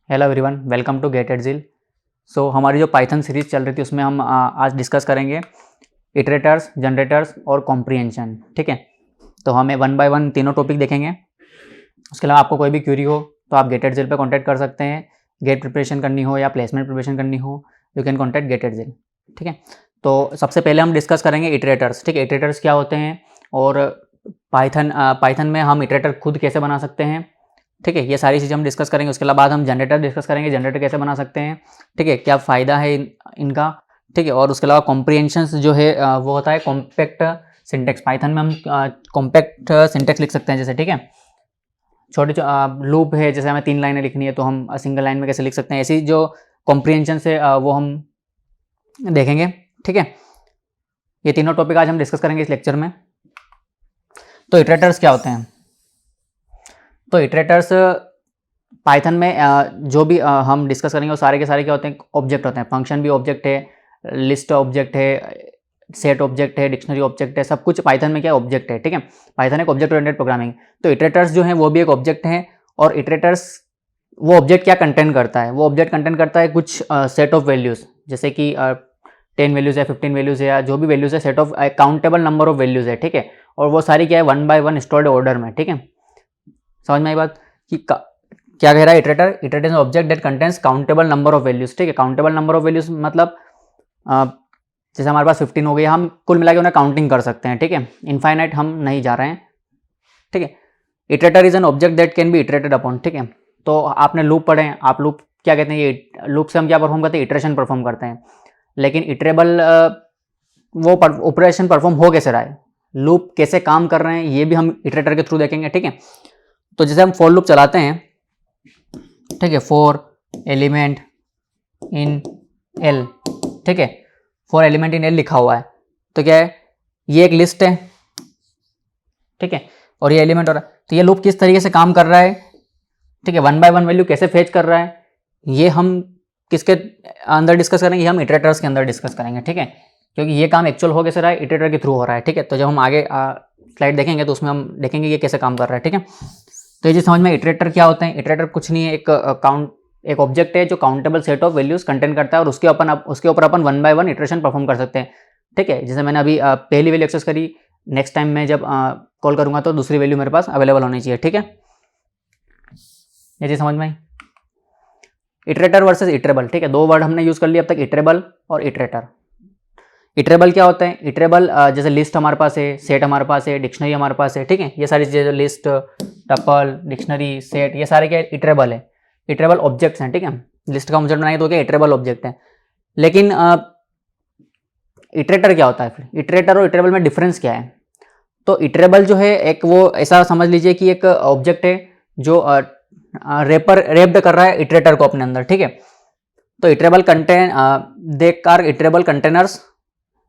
Hello everyone, welcome to get at ज़िल। So हमारी जो पाइथन सीरीज़ चल रही थी उसमें हम आज डिस्कस करेंगे इटरेटर्स, जनरेटर्स और कॉम्प्रीहेंशन। ठीक है, तो हमें वन बाय वन तीनों टॉपिक देखेंगे। उसके अलावा आपको कोई भी क्वेरी हो तो आप गेट एट ज़िल पर कॉन्टैक्ट कर सकते हैं। गेट प्रिपरेशन करनी हो या प्लेसमेंट प्रिपरेशन करनी हो, you can contact get at ज़िल। ठीक है, तो सबसे पहले हम डिस्कस करेंगे इटरेटर्स। ठीक है, इटरेटर्स क्या होते हैं और पाइथन में हम इटरेटर खुद कैसे बना सकते हैं। ठीक है, ये सारी चीज़ें हम डिस्कस करेंगे। उसके बाद हम जनरेटर डिस्कस करेंगे, जनरेटर कैसे बना सकते हैं। ठीक है, क्या फ़ायदा है इनका। ठीक है, और उसके अलावा कॉम्प्रीहेंशन जो है वो होता है कॉम्पैक्ट सिंटेक्स। पाइथन में हम कॉम्पैक्ट सिंटेक्स लिख सकते हैं जैसे। ठीक है, छोटे लूप है, जैसे हमें 3 लाइनें लिखनी है तो हम सिंगल लाइन में कैसे लिख सकते हैं। ऐसी जो कॉम्प्रीहेंशन है वो हम देखेंगे। ठीक है, ये तीनों टॉपिक आज हम डिस्कस करेंगे इस लेक्चर में। तो इटरेटर्स क्या होते हैं। तो इटरेटर्स पाइथन में जो भी हम डिस्कस करेंगे वो सारे के सारे क्या होते हैं, ऑब्जेक्ट होते हैं। फंक्शन भी ऑब्जेक्ट है, लिस्ट ऑब्जेक्ट है, सेट ऑब्जेक्ट है, डिक्शनरी ऑब्जेक्ट है, सब कुछ पाइथन में क्या ऑब्जेक्ट है। ठीक है, पाइथन एक ऑब्जेक्ट ओरिएंटेड प्रोग्रामिंग। तो इटरेटर्स जो है वो भी एक ऑब्जेक्ट है। और इटरेटर्स वो ऑब्जेक्ट क्या कंटेंट करता है, वो ऑब्जेक्ट कंटेंट करता है कुछ सेट ऑफ वैल्यूज़, जैसे कि 10 वैल्यूज़ है, 15 वैल्यूज़ है, या जो भी वैल्यूज़ है, set of countable number of values है। ठीक है, और वो सारी क्या है, one by one stored order में। ठीक है, समझ में आई बात कि क्या कह रहा है iterator. Iterator is object that contains countable number of values. ठीक है, काउंटेबल नंबर ऑफ वैल्यूज मतलब जैसे हमारे पास 15 हो गई, हम कुल मिला के उन्हें काउंटिंग कर सकते हैं। ठीक है, इनफाइनाइट हम नहीं जा रहे हैं। ठीक है, iterator is an object that can be iterated upon. ठीक है, तो आपने लूप पढ़े हैं, आप लूप क्या कहते हैं, ये लूप से हम क्या परफॉर्म करते हैं, इटरेशन परफॉर्म करते हैं। लेकिन इटरेबल वो ऑपरेशन परफॉर्म हो कैसे रहा है, लूप कैसे काम कर रहे हैं, ये भी हम इटरेटर के थ्रू देखेंगे। ठीक है, तो जैसे हम फॉर लूप चलाते हैं, ठीक है, फॉर एलिमेंट इन एल। ठीक है, फॉर एलिमेंट इन एल लिखा हुआ है, तो क्या है, ये एक लिस्ट है। ठीक है, और ये एलिमेंट हो रहा है, तो ये लूप किस तरीके से काम कर रहा है। ठीक है, वन बाय वन वैल्यू कैसे फेच कर रहा है, ये हम किसके अंदर डिस्कस करेंगे, हम इटरेटर्स के अंदर डिस्कस करेंगे। ठीक है, क्योंकि ये काम एक्चुअल हो कैसे रहा है, इटरेटर के थ्रू हो रहा है। ठीक है, तो जब हम आगे स्लाइड देखेंगे तो उसमें हम देखेंगे ये कैसे काम कर रहा है। ठीक है, तो ये चीज़ समझ में। इटरेटर क्या होते हैं, इटरेटर कुछ नहीं है, एक ऑब्जेक्ट है जो countable set of values content करता है, और उसके ऊपर अपन one by one iteration perform कर सकते हैं। ठीक है, जैसे मैंने अभी पहली वैल्यू एक्सेस करी, नेक्स्ट टाइम मैं जब कॉल करूंगा तो दूसरी वैल्यू मेरे पास अवेलेबल होनी चाहिए। ठीक है, ये चीज़ समझ में आई। Iterator versus iterable. ठीक है, दो वर्ड हमने यूज कर लिया अब तक, इटरेबल और इटरेटर। इटरेबल क्या होता है, इटरेबल जैसे लिस्ट हमारे पास है, सेट हमारे पास है, डिक्शनरी हमारे पास है। ठीक है, ये सारी चीज़ें, लिस्ट, टपल, डिक्शनरी, सेट, ये सारे क्या इटरेबल है, इटरेबल ऑब्जेक्ट्स हैं। ठीक है, लिस्ट का ऑब्जेक्ट बनाएंगे तो क्या इटरेबल ऑब्जेक्ट है। लेकिन इटरेटर क्या होता है, फिर इटरेटर और इटरेबल में डिफरेंस क्या है। तो इटरेबल जो है एक वो ऐसा समझ लीजिए कि एक ऑब्जेक्ट है जो रेप्ड कर रहा है इटरेटर को अपने अंदर। ठीक है, तो iterable content they are iterable containers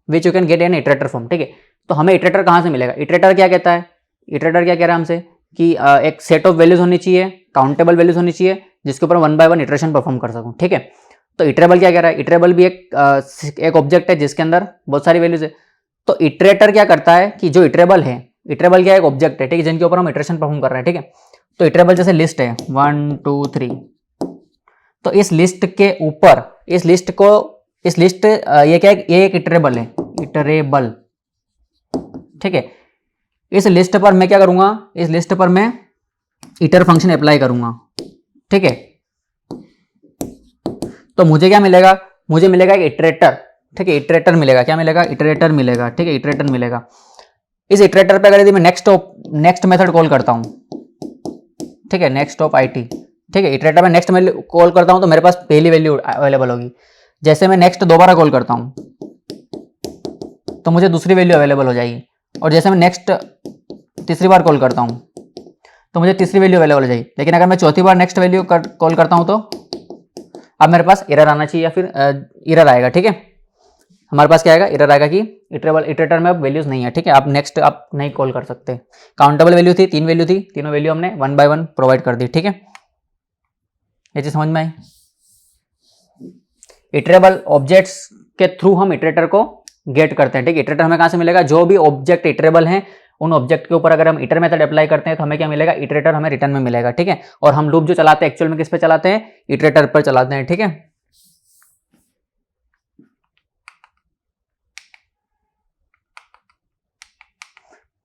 which you can get an iterator form. ठीक है, तो हमें इटरेटर कहाँ से मिलेगा, इटरेटर क्या कहता है, इटरेटर क्या कह रहा है हमसे कि एक सेट ऑफ वैल्यूज होनी चाहिए, काउंटेबल वैल्यूज होनी चाहिए, जिसके ऊपर one by one iteration perform कर सकूँ। ठीक है, तो इटरेबल क्या कह रहा है, इटरेबल भी एक ऑब्जेक्ट है जिसके अंदर बहुत सारी वैल्यूज है। तो इटरेटर क्या करता है कि जो इटरेबल है, इटरेबल क्या है, एक ऑब्जेक्ट है। ठीक है, जिनके ऊपर हम इटरेशन परफॉर्म कर रहे हैं। ठीक है, तो इटरेबल जैसे लिस्ट है 1 2 3, तो इस लिस्ट के ऊपर, इस लिस्ट ये क्या है, ये एक इटरेबल है, इटरेबल। ठीक है, इस लिस्ट पर मैं क्या करूंगा, इस लिस्ट पर मैं इटर फंक्शन अप्लाई करूंगा। ठीक है, तो मुझे क्या मिलेगा, मुझे मिलेगा एक इटरेटर। ठीक है, इटरेटर मिलेगा, क्या मिलेगा, इटरेटर मिलेगा। ठीक है, इटरेटर मिलेगा। इस इटरेटर पे अगर यदि मैं नेक्स्ट मेथड कॉल करता हूं, ठीक है, नेक्स्ट ऑफ आईटी। ठीक है, इटरेटर में नेक्स्ट वैल्यू कॉल करता हूं तो मेरे पास पहली वैल्यू अवेलेबल होगी। जैसे मैं नेक्स्ट दोबारा कॉल करता हूं तो मुझे दूसरी वैल्यू अवेलेबल हो जाएगी, और जैसे मैं नेक्स्ट तीसरी बार कॉल करता हूं तो मुझे तीसरी वैल्यू अवेलेबल हो जाएगी। लेकिन अगर मैं चौथी बार नेक्स्ट वैल्यू कॉल करता हूं तो अब मेरे पास एरर आना चाहिए, या फिर एरर आएगा। ठीक है, हमारे पास क्या आएगा, एरर आएगा कि इटरेटर में अब वैल्यूज नहीं है। ठीक है, आप नेक्स्ट आप नहीं कॉल कर सकते। काउंटेबल वैल्यू थी, 3 वैल्यू थी, तीनों वैल्यू हमने वन बाय वन प्रोवाइड कर दी। ठीक है, ये चीज समझ में आई। इटरेबल ऑब्जेक्ट्स के थ्रू हम इटरेटर को गेट करते हैं। ठीक है, इटरेटर हमें कहां से मिलेगा, जो भी ऑब्जेक्ट इटरेबल है उन ऑब्जेक्ट के ऊपर अगर हम इटर मेथड अप्लाई करते हैं तो हमें क्या मिलेगा, इटरेटर हमें रिटर्न में मिलेगा, ठीक है। और हम लूप जो चलाते हैं एक्चुअल में किस पे चलाते हैं, इटरेटर पर चलाते हैं, ठीक है।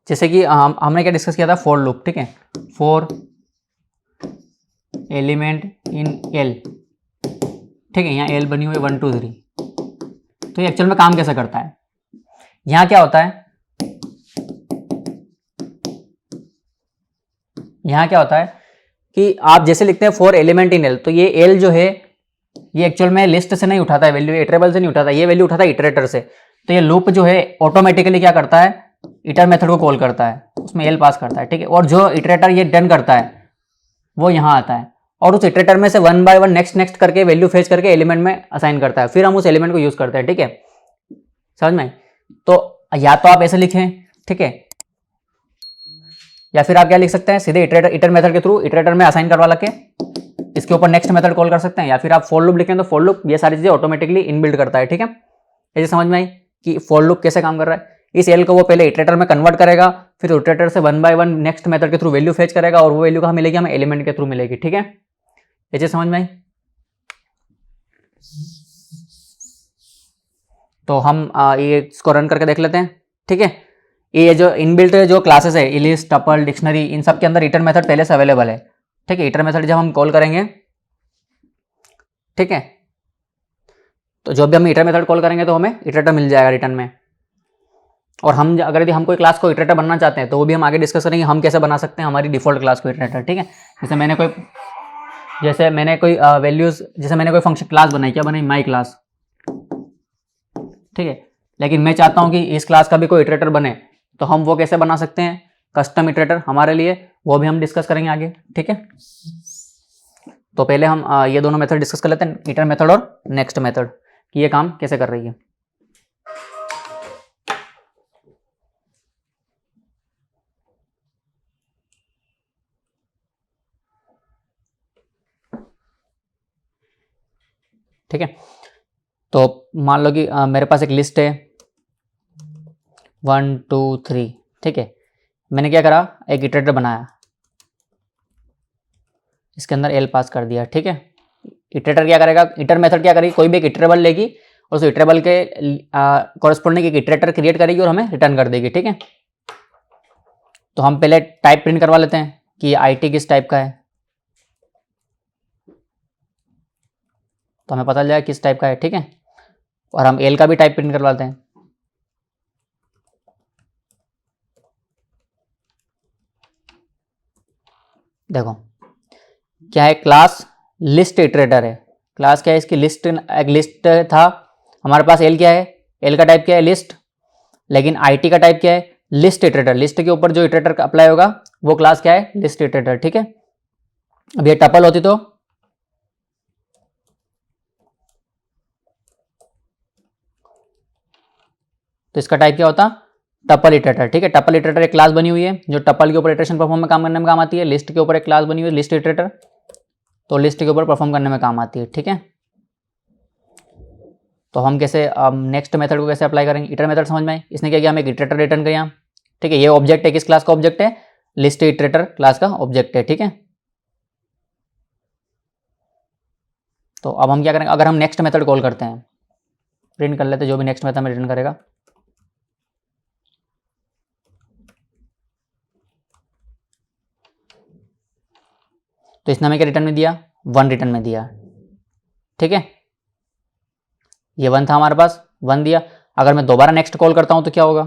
जैसे कि हमने क्या डिस्कस किया था, फॉर लूप, ठीक है, फॉर एलिमेंट इन एल, ठीक है। यहाँ एल बनी हुई 1 2 3। तो ये एक्चुअल में काम कैसे करता है, यहाँ क्या होता है, यहाँ क्या होता है कि आप जैसे लिखते हैं फॉर एलिमेंट इन एल, तो ये एल जो है ये एक्चुअल में लिस्ट से नहीं उठाता है वैल्यू, इटरेबल से नहीं उठाता, ये वैल्यू उठाता है इटरेटर से। तो ये लूप जो है ऑटोमेटिकली क्या करता है, इटर मेथड को कॉल करता है, उसमें एल पास करता है, ठीक है। और जो इटरेटर ये डन करता है वो यहाँ आता है और उस इटरेटर में से 1 बाय 1 नेक्स्ट करके वैल्यू फेच करके एलिमेंट में असाइन करता है, फिर हम उस एलिमेंट को यूज करते हैं, ठीक है। समझ में? तो या तो आप ऐसे लिखें, ठीक है, या फिर आप क्या लिख सकते हैं, सीधे इटर मेथड के थ्रू इटरेटर में असाइन करवा के इसके ऊपर नेक्स्ट मेथड कॉल कर सकते हैं, या फिर आप फॉर लूप लिखें तो फॉर लूप ये सारी चीजें ऑटोमेटिकली इनबिल्ड करता है, ठीक है। ऐसे समझ में आई कि फॉर लूप कैसे काम कर रहा है। इस एल को वो पहले इटरेटर में कन्वर्ट करेगा, फिर इटरेटर से 1 बाय 1 नेक्स्ट मेथड के थ्रू वैल्यू फेच करेगा और वो वैल्यू कहाँ मिलेगी, हमें एलिमेंट के थ्रू मिलेगी, ठीक है। ऐसे समझ में आई। तो हम ये इसको रन करके देख लेते हैं, ठीक है। ये जो इनबिल्ट जो क्लासेस है, लिस्ट, टपल, डिक्शनरी, इन सब के अंदर इटर मेथड पहले से अवेलेबल है, ठीक है। इटर मेथड जब हम कॉल करेंगे, ठीक है, तो जब भी हम इटर मेथड कॉल करेंगे तो हमें इटरेटर मिल जाएगा रिटर्न में। और हम अगर यदि हम कोई क्लास को इटरेटर बनना चाहते हैं तो वो भी हम आगे डिस्कस करेंगे हम कैसे बना सकते हैं हमारी डिफॉल्ट क्लास को इटरेटर, ठीक है। जैसे मैंने कोई वैल्यूज, जैसे मैंने कोई फंक्शन क्लास बनाई, क्या बनाई, माई क्लास, ठीक है। लेकिन मैं चाहता हूं कि इस क्लास का भी कोई इटरेटर बने, तो हम वो कैसे बना सकते हैं, कस्टम इटरेटर हमारे लिए, वो भी हम डिस्कस करेंगे आगे, ठीक है। तो पहले हम ये दोनों मेथड डिस्कस कर लेते हैं, इटर मेथड और नेक्स्ट मेथड, कि ये काम कैसे कर रही है। ठीक है, तो मान लो कि मेरे पास एक लिस्ट है 1 2 3, ठीक है। मैंने क्या करा, एक इटरेटर बनाया, इसके अंदर एल पास कर दिया, ठीक है। इटरेटर क्या करेगा, इटर मेथड क्या करेगी, कोई भी एक इटरेबल लेगी और उस इटरेबल के कॉरेस्पॉन्डिंग एक इटरेटर क्रिएट करेगी और हमें रिटर्न कर देगी, ठीक है। तो हम पहले टाइप प्रिंट करवा लेते हैं कि आईटी किस टाइप का है, तो हमें पता चल जाएगा किस टाइप का है, ठीक है। और हम एल का भी टाइप प्रिंट करवाते हैं, देखो क्या है, क्लास लिस्ट इटरेटर है। क्लास क्या है इसकी, लिस्ट, एक लिस्ट था हमारे पास, एल क्या है, एल का टाइप क्या है, लिस्ट। लेकिन आईटी का टाइप क्या है, लिस्ट इटरेटर। लिस्ट के ऊपर जो इटरेटर अप्लाई होगा वो क्लास क्या है, लिस्ट इटरेटर, ठीक है। अब ये टपल होती तो इसका टाइप क्या होता, टपल इटरेटर, ठीक है। टपल इटरेटर एक क्लास बनी हुई है जो टपल के ऊपर इटरेशन परफॉर्म में काम करने में काम आती है। लिस्ट के ऊपर एक क्लास बनी हुई है लिस्ट इटरेटर, तो लिस्ट के ऊपर परफॉर्म करने में काम आती है, ठीक है। तो हम कैसे नेक्स्ट मेथड को कैसे अप्लाई करेंगे, इटर मेथड समझ में आए। इसने क्या किया, हमें एक इटरेटर रिटर्न किया, ठीक है। ये ऑब्जेक्ट है, किस क्लास का ऑब्जेक्ट है, लिस्ट इटरेटर क्लास का ऑब्जेक्ट है, ठीक है। तो अब हम क्या करेंगे, अगर हम नेक्स्ट मेथड कॉल करते हैं, प्रिंट कर लेते हैं जो भी नेक्स्ट मेथड में रिटर्न करेगा, तो इसने हमें क्या रिटर्न में दिया, 1 रिटर्न में दिया, ठीक है। ये 1 था हमारे पास, 1 दिया। अगर मैं दोबारा नेक्स्ट कॉल करता हूं तो क्या होगा,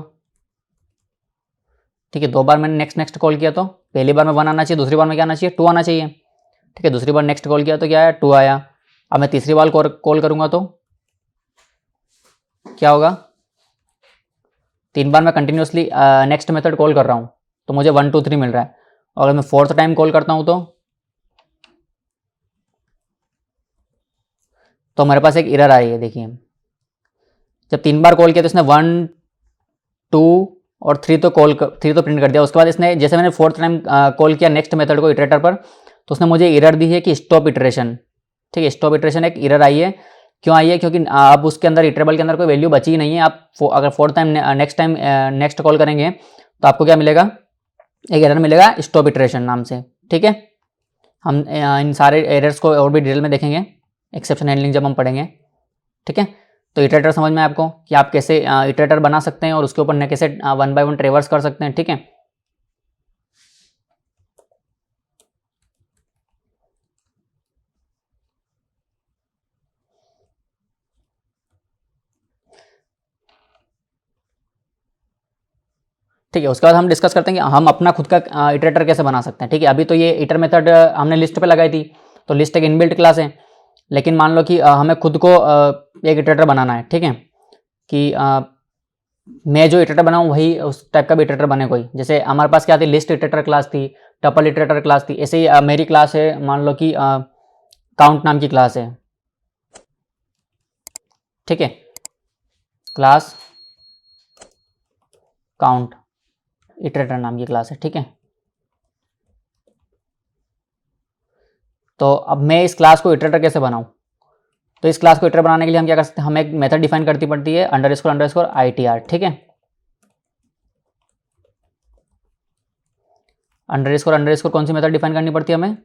ठीक है। 2 बार मैंने नेक्स्ट कॉल किया तो पहली बार में 1 आना चाहिए, दूसरी बार में क्या आना चाहिए, 2 आना चाहिए, ठीक है। दूसरी बार नेक्स्ट कॉल किया तो क्या आया, 2 आया। अब मैं तीसरी बार कॉल करूंगा तो क्या होगा, 3 बार मैं कंटिन्यूसली नेक्स्ट मेथड कॉल कर रहा हूं तो मुझे 1 2 3 मिल रहा है। और अगर मैं 4th टाइम कॉल करता हूं तो हमारे पास एक एरर आई है, देखिए। जब 3 बार कॉल किया तो इसने 1 2 और 3 तो प्रिंट कर दिया। उसके बाद इसने, जैसे मैंने 4th टाइम कॉल किया नेक्स्ट मेथड को इटरेटर पर, तो उसने मुझे एरर दी है कि स्टॉप इटरेशन, ठीक है। स्टॉप इटरेशन एक एरर आई है, क्यों आई है, क्योंकि अब उसके अंदर इटरेबल के अंदर कोई वैल्यू बची ही नहीं है। आप अगर 4th टाइम नेक्स्ट कॉल करेंगे तो आपको क्या मिलेगा, एक एरर मिलेगा स्टॉप इटरेशन नाम से। ठीक है, हम इन सारे एरर्स को और भी डिटेल में देखेंगे एक्सेप्शन हैंडलिंग जब हम पढ़ेंगे। ठीक है, तो इटरेटर समझ में आपको कि आप कैसे इटरेटर बना सकते हैं और उसके ऊपर कैसे 1 बाय 1 ट्रेवर्स कर सकते हैं। ठीक है, ठीक है, उसके बाद हम डिस्कस करते हैं कि हम अपना खुद का इटरेटर कैसे बना सकते हैं। ठीक है, अभी तो ये इटर मेथड हमने लिस्ट पे लगाई थी, तो लिस्ट एक इनबिल्ट क्लास है, लेकिन मान लो कि हमें खुद को एक इटरेटर बनाना है। ठीक है, कि मैं जो इटरेटर बनाऊँ वही उस टाइप का भी इटरेटर बने कोई। जैसे हमारे पास क्या थी, लिस्ट इटरेटर क्लास थी, टपल इटरेटर क्लास थी, ऐसे ही मेरी क्लास है, मान लो कि काउंट नाम की क्लास है। ठीक है, क्लास काउंट इटरेटर नाम की क्लास है। ठीक है, तो अब मैं इस क्लास को इटरेटर कैसे बनाऊं, तो इस क्लास को इटरेटर बनाने के लिए हम क्या कर सकते हैं, हमें एक मेथड डिफाइन करती पड़ती है अंडरस्कोर ITR। ठीक है, अंडरस्कोर कौन सी मेथड डिफाइन करनी पड़ती है हमें,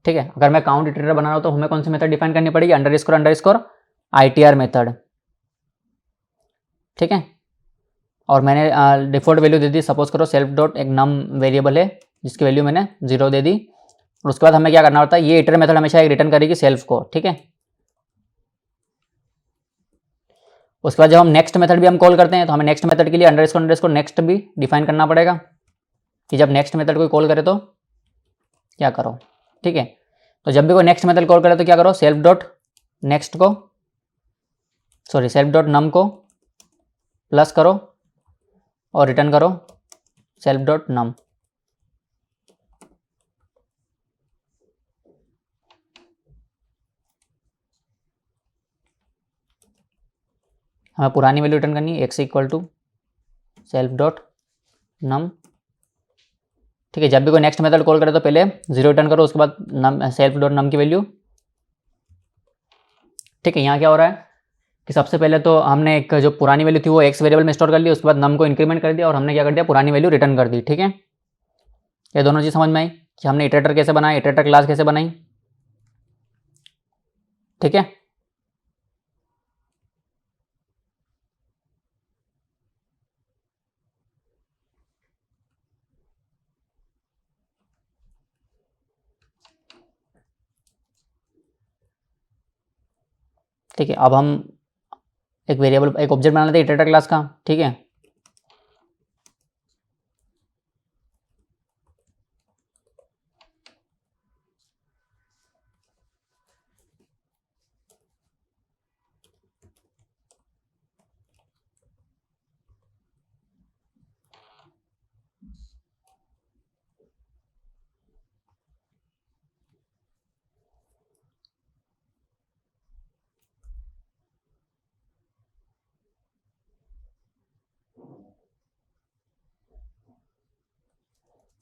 ठीक है, अगर मैं काउंट इटरेटर बना रहा हूं तो हमें कौन सी मेथड डिफाइन करनी पड़ेगी, अंडरस्कोर ITR मेथड। ठीक है, और मैंने डिफॉल्ट वैल्यू दे दी, सपोज करो सेल्फ डॉट एक नम वेरिएबल है जिसकी वैल्यू मैंने 0 दे दी, और उसके बाद हमें क्या करना होता है, ये इटर मेथड हमेशा एक रिटर्न करेगी सेल्फ को। ठीक है, उसके बाद जब हम नेक्स्ट मेथड भी हम कॉल करते हैं तो हमें नेक्स्ट मेथड के लिए अंडरस्कोर नेक्स्ट भी डिफाइन करना पड़ेगा, कि जब नेक्स्ट मेथड कोई कॉल करे तो क्या करो। ठीक है, तो जब भी कोई नेक्स्ट मेथड कॉल करे तो क्या करो, सेल्फ डॉट नेक्स्ट को सेल्फ डॉट नम को प्लस करो और रिटर्न करो सेल्फ डॉट नम। हमें पुरानी वैल्यू रिटर्न करनी है, x equal to self dot num. ठीक है, जब भी कोई नेक्स्ट मेथड कॉल करे तो पहले 0 रिटर्न करो, उसके बाद नम सेल्फ डॉट नम की वैल्यू। ठीक है, यहाँ क्या हो रहा है कि सबसे पहले तो हमने एक जो पुरानी वैल्यू थी वो x वेरिएबल में स्टोर कर ली, उसके बाद नम को इंक्रीमेंट कर दिया और हमने क्या कर दिया, पुरानी वैल्यू रिटर्न कर दी। ठीक है, ये दोनों चीज़ समझ में आई कि हमने इटरेटर कैसे बनाया, इटरेटर क्लास कैसे बनाई। ठीक है, ठीक है, अब हम एक वेरिएबल एक ऑब्जेक्ट बना लेते हैं इटरेटर क्लास का। ठीक है,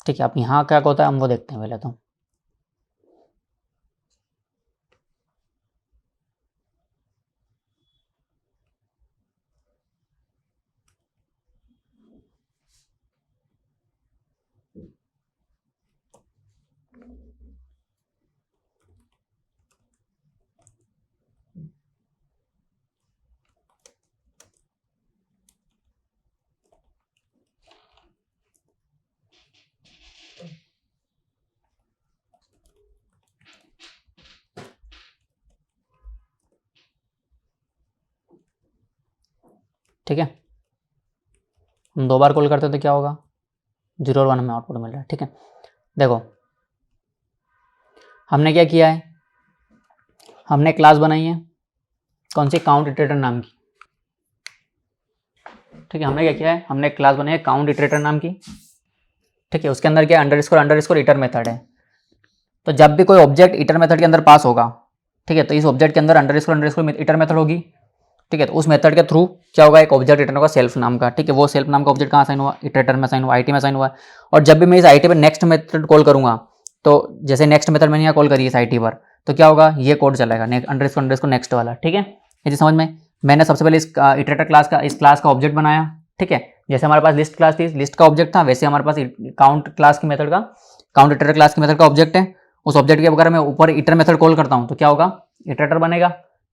ठीक है, अब यहाँ क्या होता है हम वो देखते हैं पहले तो। ठीक है, हम 2 बार कॉल करते हैं तो क्या होगा, 0 और 1 हमें आउटपुट मिल रहा है। ठीक है, देखो हमने क्या किया है, हमने क्लास बनाई है कौन सी, काउंट इटरेटर नाम की। ठीक है, हमने क्या किया है, हमने क्लास बनाई है काउंट इटरेटर नाम की। ठीक है, उसके अंदर क्या अंडरस्कोर इटर मेथड है। तो जब भी कोई ऑब्जेक्ट इटर मेथड के अंदर पास होगा, ठीक है, तो इस ऑब्जेक्ट के अंदर अंडरस्कोर इटर मेथड होगी। ठीक है, तो उस मेथड के थ्रू क्या होगा, एक ऑब्जेक्ट रिटर्न होगा सेल्फ नाम का। ठीक है, वो सेल्फ नाम का ऑब्जेक्ट कहाँ साइन हुआ, इटरेटर में साइन हुआ, IT में साइन हुआ। और जब भी मैं इस IT पे नेक्स्ट मेथड कॉल करूंगा तो जैसे नेक्स्ट मेथड मैंने यहाँ कॉल करी है इस IT पर, तो क्या होगा, ये कोड चलेगा अंडरस्कोर नेक्स्ट वाला, ठीक है। ये चीज़ समझ में। मैंने सबसे पहले इस इटरेटर क्लास का इस क्लास का ऑब्जेक्ट बनाया, ठीक है। जैसे हमारे पास लिस्ट क्लास थी, लिस्ट का ऑब्जेक्ट था, वैसे हमारे पास काउंट क्लास की मेथड का काउंट इटरेटर क्लास की मेथड का ऑब्जेक्ट है। उस ऑब्जेक्ट के अगर मैं ऊपर इटर मेथड कॉल करता हूँ तो क्या होगा, इटरेटर बनेगा,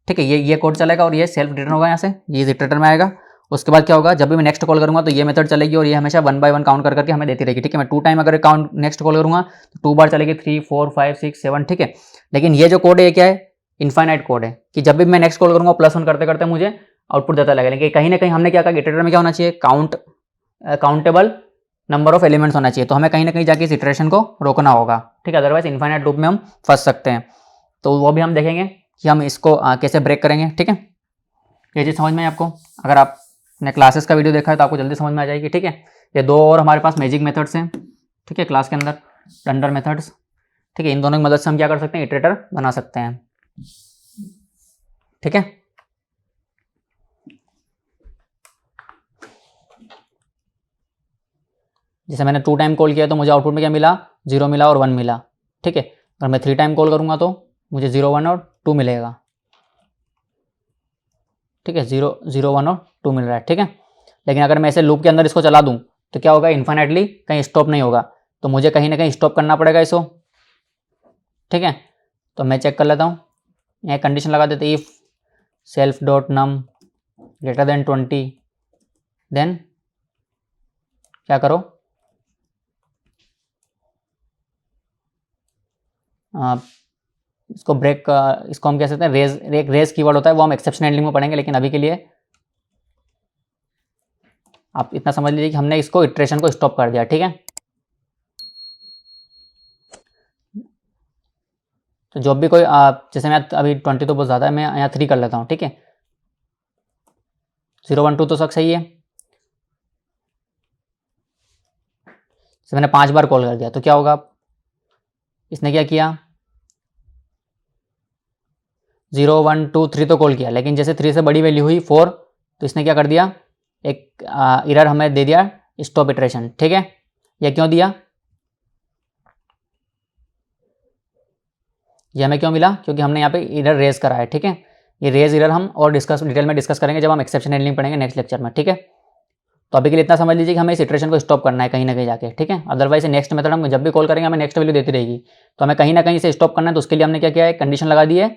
ठीक है। ये कोड चलेगा और ये सेल्फ रिटर्न होगा, यहाँ से ये इटरेटर में आएगा। उसके बाद क्या होगा, जब भी मैं नेक्स्ट कॉल करूंगा तो ये मेथड चलेगी और ये हमेशा 1 बाय 1 काउंट कर करके हमें देती रहेगी, ठीक है। मैं 2 टाइम अगर काउंट नेक्स्ट कॉल करूंगा तो 2 बार चलेगी, 3 4 5 6 7, ठीक है। लेकिन ये जो कोड है ये क्या है, इनफाइनाइट कोड है, कि जब भी मैं नेक्स्ट कॉल करूंगा +1 करते करते मुझे आउटपुट देता लगेगा। लेकिन कहीं ना कहीं हमने क्या कहा, इटरेटर में क्या होना चाहिए, काउंटेबल नंबर ऑफ एलिमेंट्स होना चाहिए। तो हमें कहीं ना कहीं जाके इस इटरेशन को रोकना होगा, ठीक है, अदरवाइज इनफाइनाइट लूप में हम फंस सकते हैं। तो वो भी हम देखेंगे कि हम इसको कैसे ब्रेक करेंगे, ठीक है। ये चीज़ समझ में आपको, अगर आपने क्लासेस का वीडियो देखा है तो आपको जल्दी समझ में आ जाएगी, ठीक है। ये 2 और हमारे पास मैजिक मेथड्स हैं, ठीक है, क्लास के अंदर रंडर मेथड्स, ठीक है। इन दोनों की मदद से हम क्या कर सकते हैं, इटरेटर बना सकते हैं, ठीक है। जैसे मैंने 2 टाइम कॉल किया तो मुझे आउटपुट में क्या मिला, 0 मिला और 1 मिला, ठीक है। अगर मैं 3 टाइम कॉल करूंगा तो मुझे 0 1 और 2 मिलेगा, ठीक है। 0 0 1 और 2 मिल रहा है, ठीक है। लेकिन अगर मैं ऐसे लूप के अंदर इसको चला दूं तो क्या होगा, इन्फाइनाइटली कहीं स्टॉप नहीं होगा, तो मुझे कहीं ना कहीं स्टॉप करना पड़ेगा इसको, ठीक है। तो मैं चेक कर लेता हूँ, यहाँ कंडीशन लगा देते, if self dot num greater than 20, then क्या करो, इसको ब्रेक, इसको हम कह सकते हैं रेज, एक रेज कीवर्ड होता है, वो हम एक्सेप्शन हैंडलिंग में पढ़ेंगे। लेकिन अभी के लिए आप इतना समझ लीजिए कि हमने इसको इटरेशन को स्टॉप कर दिया, ठीक है। तो जब भी कोई जैसे मैं अभी 20 तो बहुत ज़्यादा है, मैं यहाँ 3 कर लेता हूँ, ठीक है। 0 1 2 तो सब सही है। जैसे मैंने 5 बार कॉल कर दिया तो क्या होगा, इसने क्या किया, 0 1 2 3 तो कॉल किया, लेकिन जैसे 3 से बड़ी वैल्यू हुई 4 तो इसने क्या कर दिया, एक एरर हमें दे दिया, स्टॉप इटरेशन, ठीक है। यह क्यों दिया, ये हमें क्यों मिला, क्योंकि हमने यहाँ पे एरर रेज करा है, ठीक है। ये रेज एरर हम और डिटेल में डिस्कस करेंगे जब हम एक्सेप्शन हैंडलिंग पढ़ेंगे नेक्स्ट लेक्चर में, ठीक है। तो अभी के लिए इतना समझ लीजिए कि हमें इस इटरेशन को स्टॉप करना है कहीं ना कहीं जाके, ठीक है। अदरवाइज नेक्स्ट मेथड हम जब भी कॉल करेंगे हमें नेक्स्ट वैल्यू देती रहेगी, तो हमें कहीं ना कहीं से स्टॉप करना है। तो उसके लिए हमने क्या किया है, कंडीशन लगा दी है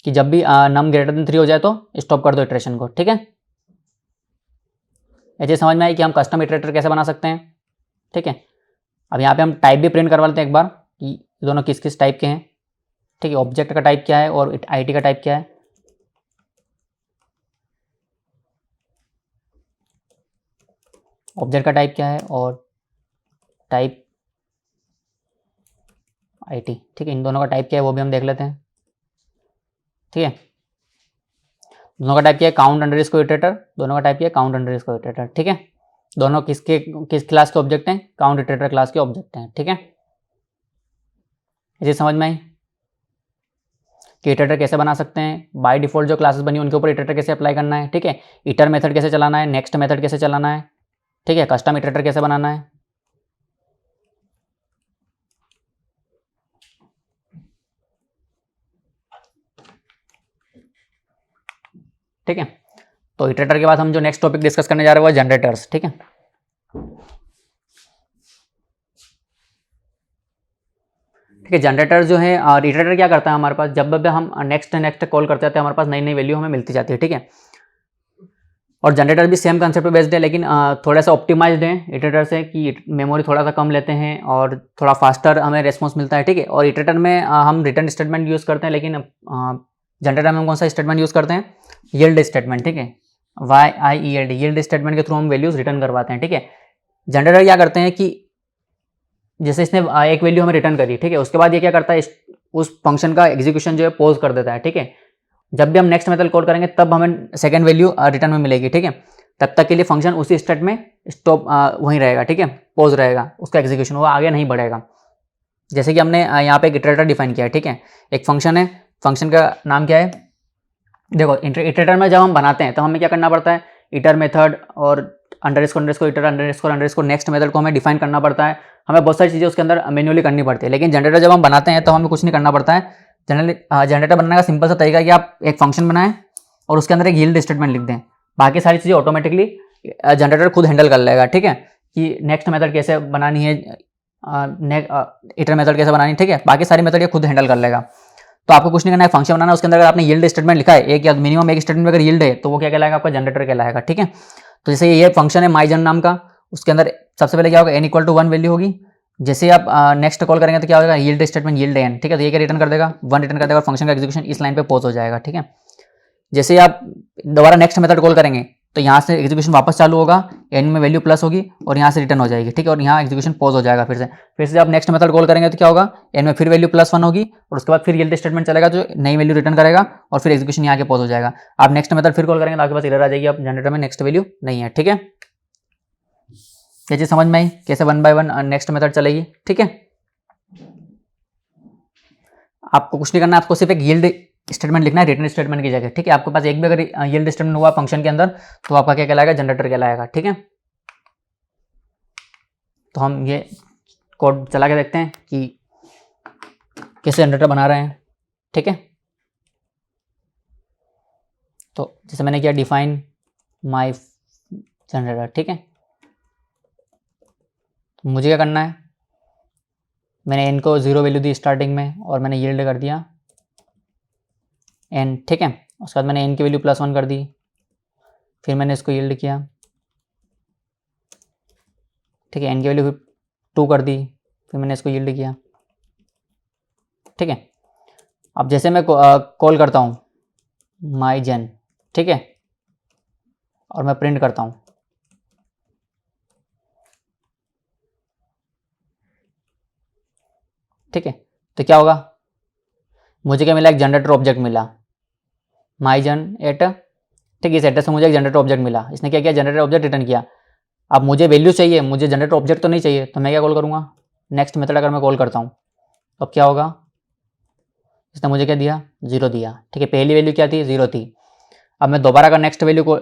कि जब भी नम ग्रेटर देन 3 हो जाए तो स्टॉप कर दो इटरेशन को, ठीक है। ऐसे समझ में आई कि हम कस्टम इटरेटर कैसे बना सकते हैं, ठीक है। अब यहाँ पे हम टाइप भी प्रिंट करवा लेते हैं एक बार कि दोनों किस किस टाइप के हैं, ठीक है। ऑब्जेक्ट का टाइप क्या है और IT का टाइप क्या है, ऑब्जेक्ट का टाइप क्या है और टाइप IT, ठीक है। इन दोनों का टाइप क्या है वो भी हम देख लेते हैं, ठीक है। दोनों का टाइप क्या है, काउंट अंडरस्कोर इटरेटर, दोनों का टाइप क्या है, काउंट अंडरस्कोर इटरेटर, ठीक है। दोनों किस क्लास के ऑब्जेक्ट हैं, काउंट इटरेटर क्लास के ऑब्जेक्ट हैं, ठीक है। इसे समझ में आई कि इटरेटर कैसे बना सकते हैं, बाय डिफॉल्ट जो क्लासेस बनी उनके ऊपर इटरेटर कैसे अप्लाई करना है, ठीक है। इटर मेथड कैसे चलाना है, नेक्स्ट मेथड कैसे चलाना है, ठीक है। कस्टम इटरेटर कैसे बनाना है, ठीक है। तो इटरेटर के बाद हम जो नेक्स्ट टॉपिक डिस्कस करने जा रहे हैं वो है जनरेटर्स, ठीक है। ठीक है, जनरेटर जो है और इटरेटर क्या करता है, हमारे पास जब भी हम नेक्स्ट कॉल करते हैं हमारे पास नई नई वैल्यू हमें मिलती जाती है, ठीक है। और जनरेटर भी सेम कंसेप्ट पे बेस्ड है, लेकिन थोड़ा सा ऑप्टिमाइज्ड है इटरेटर से, कि मेमोरी थोड़ा सा कम लेते हैं और थोड़ा फास्टर हमें रेस्पॉन्स मिलता है, ठीक है। और इटरेटर में हम रिटर्न स्टेटमेंट यूज़ करते हैं, लेकिन जनरेटर में हम कौन सा स्टेटमेंट यूज़ करते हैं, यील्ड स्टेटमेंट, ठीक है। YIELD यील्ड स्टेटमेंट के थ्रू हम वैल्यूज रिटर्न करवाते हैं, ठीक है। जनरेटर क्या करते हैं कि जैसे इसने एक वैल्यू हमें रिटर्न करी, ठीक है, उसके बाद ये क्या करता है, उस फंक्शन का एग्जीक्यूशन जो है पॉज कर देता है, ठीक है। जब भी हम नेक्स्ट मेथड कॉल करेंगे तब हमें सेकंड वैल्यू रिटर्न में मिलेगी, ठीक है। तब तक के लिए फंक्शन उसी स्टेट में स्टॉप वहीं रहेगा, ठीक है, पॉज रहेगा, उसका एग्जीक्यूशन वो आगे नहीं बढ़ेगा। जैसे कि हमने यहाँ पे एक इटरेटर डिफाइन किया है, ठीक है। एक फंक्शन है, फंक्शन का नाम क्या है, देखो इटरेटर में जब हम बनाते हैं तो हमें क्या करना पड़ता है, इटर मेथड और underscore hitter underscore next method को हमें डिफाइन करना पड़ता है। हमें बहुत सारी चीज़ें उसके अंदर मैन्युअली करनी पड़ती है। लेकिन जनरेटर जब हम बनाते हैं तो हमें कुछ नहीं करना पड़ता है। जनरली जनरेटर बनाने का सिंपल सा तरीका है कि आप एक फंक्शन बनाएं और उसके अंदर एक यील्ड स्टेटमेंट लिख दें। बाकी सारी चीज़ें ऑटोमेटिकली जनरेटर खुद हैंडल कर लेगा, ठीक है, कि नेक्स्ट मेथड कैसे बनानी है, इटर मेथड कैसे बनानी है, ठीक है, बाकी सारी मेथड ये खुद हैंडल कर लेगा। तो आपको कुछ नहीं करना है, फंक्शन बनाना है, उसके अंदर अगर आपने यील्ड स्टेटमेंट लिखा है एक या मिनिमम एक स्टेटमेंट अगर यील्ड है तो वो क्या कहलाएगा, आपका जनरेटर कहलाएगा, ठीक है। तो जैसे ये फंक्शन है माई जन नाम का, उसके अंदर सबसे पहले क्या होगा, n इक्वल टू 1 वैल्यू होगी। जैसे आप नेक्स्ट कॉल करेंगे तो क्या होगा, यील्ड स्टेटमेंट यील्ड n, ठीक है, तो ये क्या रिटर्न कर देगा, 1 रिटर्न कर देगा, फंक्शन का एग्जीक्यूशन इस लाइन पे पॉज हो जाएगा, ठीक है। जैसे आप दोबारा नेक्स्ट मेथड कॉल करेंगे तो यहाँ से एग्जीक्यूशन वापस चालू होगा, n में वैल्यू प्लस होगी और यहाँ से रिटर्न हो जाएगी, ठीक है, और यहाँ एग्जीक्यूशन पॉज हो जाएगा। फिर से आप नेक्स्ट मेथड कॉल करेंगे तो क्या होगा, n में फिर वैल्यू +1 होगी और उसके बाद फिर यील्ड स्टेटमेंट चलेगा जो नई वैल्यू रिटर्न करेगा और फिर एग्जीक्यूशन यहाँ के पॉज हो जाएगा। आप नेक्स्ट मेथड फिर कॉल करेंगे तो आपके पास एरर आ जाएगी, आप जनरेटर में नेक्स्ट वैल्यू नहीं है, ठीक है। ये चीज समझ में आई कैसे 1 बाय 1 नेक्स्ट मेथड चलेगी, ठीक है। आपको कुछ नहीं करना, आपको सिर्फ एक यील्ड स्टेटमेंट लिखना है रिटर्न स्टेटमेंट की जगह, ठीक है। आपके पास एक भी अगर यील्ड स्टेटमेंट हुआ फंक्शन के अंदर तो आपका क्या कहलाएगा, जनरेटर कहलाएगा, ठीक है। तो हम ये कोड चला के देखते हैं कि कैसे जनरेटर बना रहे हैं, ठीक है। तो जैसे मैंने किया डिफाइन माई जनरेटर, ठीक है। तो मुझे क्या करना है, मैंने n को 0 वैल्यू दी स्टार्टिंग में और मैंने यील्ड कर दिया n, ठीक है। उसके बाद मैंने n की वैल्यू +1 कर दी, फिर मैंने इसको यील्ड किया, ठीक है, n की वैल्यू 2 कर दी, फिर मैंने इसको यील्ड किया, ठीक है। अब जैसे मैं कॉल करता हूँ माई जन, ठीक है, और मैं प्रिंट करता हूँ, ठीक है, तो क्या होगा, मुझे क्या मिला, एक जनरेटर ऑब्जेक्ट मिला माई जन एट, ठीक है, इस एड्रेस से मुझे एक जनरेटर ऑब्जेक्ट मिला, इसने क्या किया, जनरेटर ऑब्जेक्ट रिटर्न किया। अब मुझे वैल्यू चाहिए, मुझे जनरेटर ऑब्जेक्ट तो नहीं चाहिए, तो मैं क्या कॉल करूँगा, नेक्स्ट मेथड अगर मैं कॉल करता हूँ तो अब क्या होगा, इसने मुझे क्या दिया, 0 दिया, ठीक है, पहली वैल्यू क्या थी, 0 थी। अब मैं दोबारा अगर नेक्स्ट वैल्यू को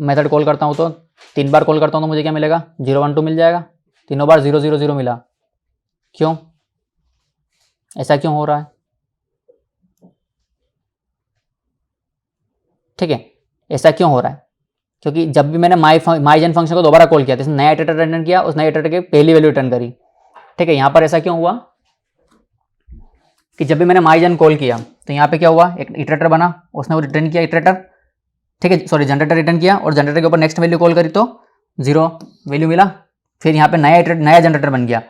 मेथड कॉल करता हूँ तो 3 बार कॉल करता हूँ तो मुझे क्या मिलेगा, 0 1 2 मिल जाएगा, तीनों बार 0 0 0 मिला, क्यों, ऐसा क्यों हो रहा है, ठीक है, ऐसा क्यों हो रहा है, क्योंकि जब भी मैंने माई जन फंक्शन को दोबारा कॉल किया तो इसने नया इटरेटर रिटर्न किया, उस नए इटरेटर की पहली वैल्यू रिटर्न करी, ठीक है। यहाँ पर ऐसा क्यों हुआ कि जब भी मैंने माई जन कॉल किया तो यहाँ पे क्या हुआ, एक इटरेटर बना, उसने वो रिटर्न किया इटरेटर, ठीक है, सॉरी जनरेटर रिटर्न किया और जनरेटर के ऊपर नेक्स्ट वैल्यू कॉल करी तो 0 वैल्यू मिला, फिर यहाँ पे नया जनरेटर बन गया,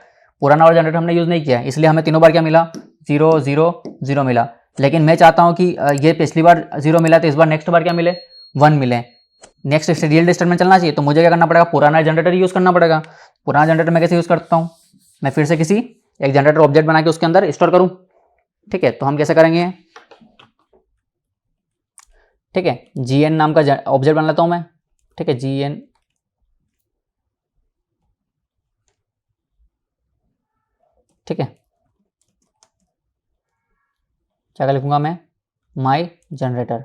पुराना वाला जनरेटर हमने यूज़ नहीं किया, इसलिए हमें तीनों बार क्या मिला, 0 0 0 मिला। लेकिन मैं चाहता हूँ कि ये पिछली बार 0 मिला तो इस बार नेक्स्ट बार क्या मिले, 1 मिले, नेक्स्ट यील्ड स्टेटमेंट चलना चाहिए, तो मुझे क्या करना पड़ेगा, पुराना जनरेटर यूज़ करना पड़ेगा। पुराना जनरेटर मैं कैसे यूज़ करता हूँ, मैं फिर से किसी एक जनरेटर ऑब्जेक्ट बना के उसके अंदर स्टोर करूँ, ठीक है। तो हम कैसे करेंगे, ठीक है, gn नाम का ऑब्जेक्ट बना लेता हूँ मैं, ठीक है, gn, ठीक है, क्या लिखूंगा मैं, माई जनरेटर,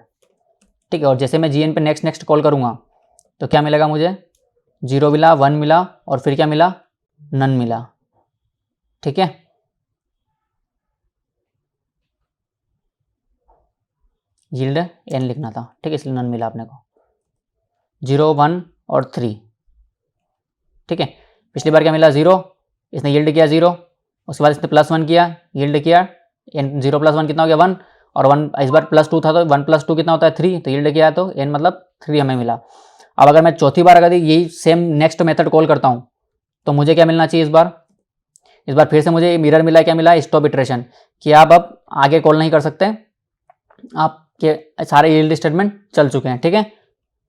ठीक है। और जैसे मैं gn पे नेक्स्ट कॉल करूँगा तो क्या मिलेगा मुझे, 0 मिला, 1 मिला और फिर क्या मिला, नन मिला, ठीक है। यील्ड n लिखना था, ठीक है, इसलिए नन मिला अपने को, 0 1 और 3, ठीक है। पिछली बार क्या मिला, 0, इसने यील्ड किया 0, उसके बाद इसने +1 किया, यील्ड किया, n 0 + 1 कितना हो गया, 1, और 1 इस बार +2 था तो 1 + 2 कितना होता है, 3, तो यील्ड किया तो n मतलब 3 हमें मिला। अब अगर मैं चौथी बार अगर यही सेम नेक्स्ट मेथड कॉल करता हूँ तो मुझे क्या मिलना चाहिए, इस बार फिर से मुझे मिरर मिला, क्या मिला, स्टॉप इटरेशन, कि आप अब आगे कॉल नहीं कर सकते, आपके सारे यील्ड स्टेटमेंट चल चुके हैं, ठीक है,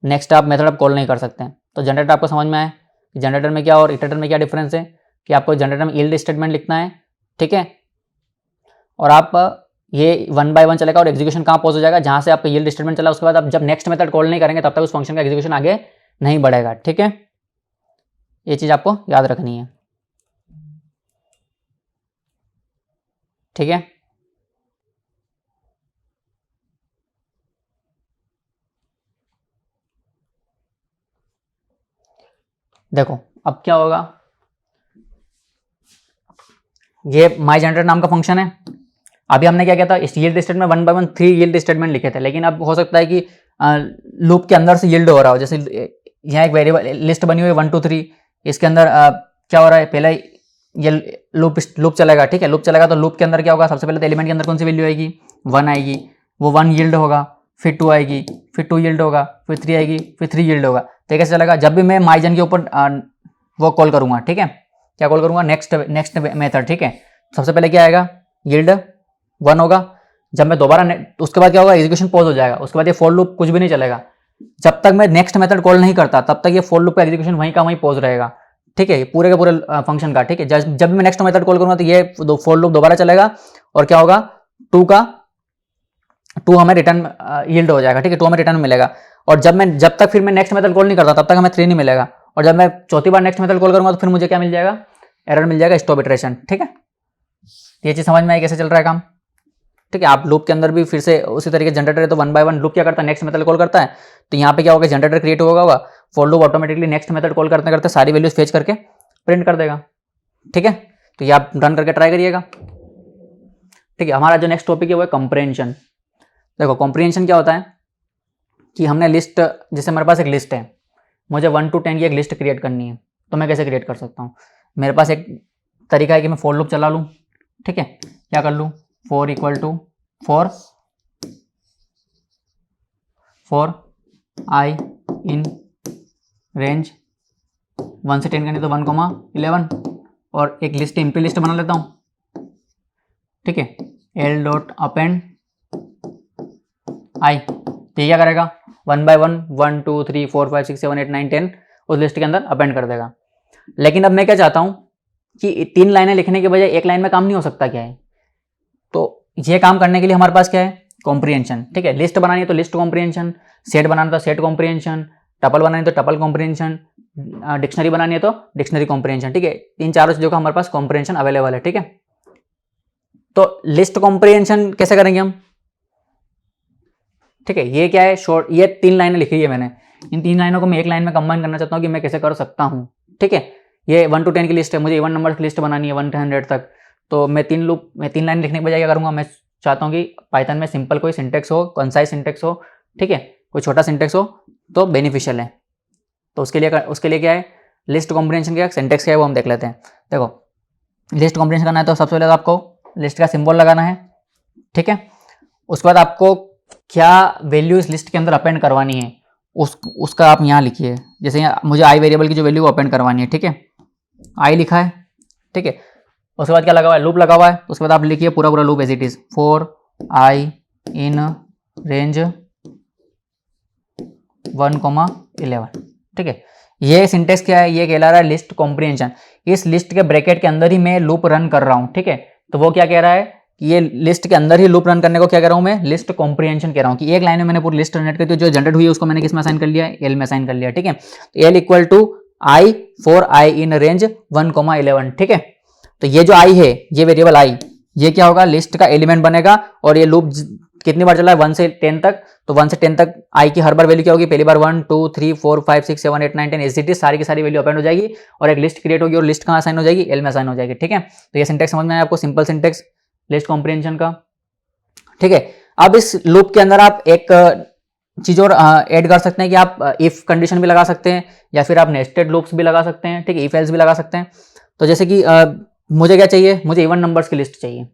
नेक्स्ट आप मेथड आप कॉल नहीं कर सकते हैं। तो जनरेटर आपको समझ में आया कि जनरेटर में क्या और इटरेटर में क्या डिफरेंस है, कि आपको जनरेटर में यील्ड स्टेटमेंट लिखना है, ठीक है, और आप ये 1 बाय 1 चलेगा और एग्जीक्यूशन कहाँ पहुंच जाएगा, जहाँ से आपका यील्ड स्टेटमेंट चला उसके बाद आप जब नेक्स्ट मेथड कॉल नहीं करेंगे तब तक उस फंक्शन का एग्जीक्यूशन आगे नहीं बढ़ेगा, ठीक है। ये चीज़ आपको याद रखनी है, ठीक है। देखो अब क्या होगा, ये माई जनरेटर नाम का फंक्शन है। अभी हमने क्या किया था, इस yield statement 1 by 1 3 yield statement लिखे थे, लेकिन अब हो सकता है कि लूप के अंदर से यील्ड हो रहा हो। जैसे यहाँ एक वेरिएबल लिस्ट बनी हुई है 1 2 3, इसके अंदर क्या हो रहा है, पहले ये लूप चलेगा, ठीक है। लूप चलेगा तो लूप के अंदर क्या होगा, सबसे पहले तो एलिमेंट के अंदर कौन सी वैल्यू आएगी, 1 आएगी, वो 1 यील्ड होगा, फिर 2 आएगी, फिर 2 यील्ड होगा, फिर 3 आएगी, फिर 3 यील्ड होगा। तो कैसे चलेगा, जब भी मैं माईजन के ऊपर वो कॉल करूंगा, ठीक है, क्या कॉल करूंगा, नेक्स्ट मेथड, ठीक है। सबसे पहले क्या आएगा, यील्ड 1 होगा। जब मैं दोबारा उसके बाद क्या होगा, एग्जीक्यूशन पॉज हो जाएगा, उसके बाद ये फॉर लूप कुछ भी नहीं चलेगा। जब तक मैं नेक्स्ट मेथड कॉल नहीं करता तब तक ये फॉर लूप का एग्जीक्यूशन वहीं का वहीं पॉज रहेगा, ठीक है, पूरे के पूरे फंक्शन का, ठीक है। जब भी मैं नेक्स्ट मेथड कॉल करूंगा तो ये फॉर लूप दोबारा चलेगा और क्या होगा, 2 हमें रिटर्न यील्ड हो जाएगा, ठीक है, 2 हमें रिटर्न मिलेगा। और जब तक फिर मैं नेक्स्ट मेथड कॉल नहीं करता तब तक हमें 3 नहीं मिलेगा। और जब मैं चौथी बार नेक्स्ट मेथड कॉल करूंगा तो फिर मुझे क्या मिल जाएगा, एरर मिल जाएगा, स्टॉप इटरेशन, ठीक है। ये चीज समझ में आई कैसे चल रहा है काम, ठीक है। आप लूप के अंदर भी फिर से उसी तरीके जनरेटर है तो 1 by 1 लूप क्या करता है, नेक्स्ट मेथड कॉल करता है। तो यहाँ पे क्या होगा, जनरेटर क्रिएट होगा, for loop automatically next method call करते करते सारी वैल्यूज फेच करके प्रिंट कर देगा, ठीक है। तो ये आप रन करके ट्राई करिएगा, ठीक है। हमारा जो नेक्स्ट टॉपिक है वो है कॉम्प्रिहेंशन। देखो कॉम्प्रिहेंशन क्या होता है कि हमने लिस्ट, जैसे हमारे पास एक लिस्ट है, मुझे 1 to 10 की एक लिस्ट क्रिएट करनी है, तो मैं कैसे क्रिएट कर सकता हूँ। मेरे पास एक तरीका है कि मैं फॉर लूप चला लूँ, ठीक है। क्या कर लूँ, for equal to for i in range 1 से 10 करनी तो 1,11 और एक लिस्ट एम्प्टी लिस्ट बना लेता हूँ, ठीक है। एल डॉट अपेंड आई, तो ये क्या करेगा, 1 by 1 1 2 3 4 5 6 7 8 9 10 उस लिस्ट के अंदर अपेंड कर देगा। लेकिन अब मैं क्या चाहता हूँ कि 3 लाइनें लिखने के बजाय एक लाइन में काम नहीं हो सकता क्या है, तो ये काम करने के लिए हमारे पास क्या है, कॉम्प्रिहेंशन, ठीक है। लिस्ट बनानी है तो लिस्ट कॉम्प्रिहेंशन, सेट बनाना तो सेट कॉम्प्रिहेंशन, टपल बनानी है तो टपल कॉम्प्रिहेंशन, डिक्शनरी बनानी है तो डिक्शनरी कॉम्प्रिहेंशन, ठीक है। इन चारों चीजों का हमारे पास कॉम्प्रिहेंशन अवेलेबल है, ठीक है। तो लिस्ट कॉम्प्रिहेंशन कैसे करेंगे हम, ठीक है। ये क्या है, शॉर्ट, ये 3 लाइनें लिखी है मैंने, इन 3 लाइनों को मैं एक लाइन में कंबाइन करना चाहता हूँ कि मैं कैसे कर सकता हूँ, ठीक है। ये 1 to 10 की लिस्ट है, मुझे इवन नंबर की लिस्ट बनानी है 1 to 100 तक, तो मैं 3 लाइन लिखने के बजाय क्या करूँगा, मैं चाहता हूँ कि पाइथन में सिंपल कोई सिंटेक्स हो, कंसाइज सिंटेक्स हो, ठीक है, कोई छोटा सिंटेक्स हो तो बेनिफिशियल है। तो उसके लिए क्या है, लिस्ट कॉम्प्रिहेंशन क्या सिंटेक्स क्या है वो हम देख लेते हैं। देखो लिस्ट कॉम्प्रिहेंशन करना है तो सबसे पहले तो आपको लिस्ट का सिंबल लगाना है, ठीक है। उसके बाद आपको क्या वैल्यू इस लिस्ट के अंदर अपेंड करवानी है उसका आप यहाँ लिखिए। जैसे यहाँ मुझे आई वेरिएबल की जो वैल्यू अपेंड करवानी है, ठीक है, आई लिखा है, ठीक है। उसके बाद क्या लगा हुआ है, लूप लगा हुआ है, तो उसके बाद आप लिखिए पूरा पूरा loop as it is, for i in range 1,11, ठीक है। ये सिंटेक्स क्या है, ये कहला रहा है लिस्ट कॉम्प्रिहेंशन। इस लिस्ट के ब्रैकेट के अंदर ही मैं लूप रन कर रहा हूँ, ठीक है। तो वो क्या कह रहा है कि ये लिस्ट के अंदर ही लूप रन करने को क्या कह रहा हूँ मैं, लिस्ट कॉम्प्रिहेंशन कह रहा हूँ कि एक लाइन में मैंने पूरी लिस्ट जनरेट कर दी, जो जनरेट हुई है उसको मैंने किस में असाइन कर लिया है, एल में असाइन कर लिया, ठीक है। तो l equal to i for i in range 1,11, ठीक है। तो ये जो आई है, ये वेरिएबल आई, ये क्या होगा, लिस्ट का एलिमेंट बनेगा और ये लूप कितनी बार चला है, 1 से 10 तक, तो 1 से 10 तक आई की हर बार वैल्यू क्या होगी, पहली बार 1 2 3 4 5 6 7 8 9 10 एसिटी सारी की सारी वैल्यू अपेंड हो जाएगी और एक लिस्ट क्रिएट होगी और लिस्ट कहाँ असाइन हो जाएगी, एल में असाइन हो जाएगी, ठीक है। तो ये सिंटेक्स समझ में आया आपको, सिंपल सिंटेक्स लिस्ट कॉम्प्रिहेंशन का, ठीक है। अब इस लूप के अंदर आप एक चीज और ऐड कर सकते हैं कि आप इफ कंडीशन भी लगा सकते हैं या फिर आप नेस्टेड लूप्स भी लगा सकते हैं, ठीक है, इफ एल्स भी लगा सकते हैं। तो जैसे कि मुझे क्या चाहिए, मुझे इवन नंबर्स की लिस्ट चाहिए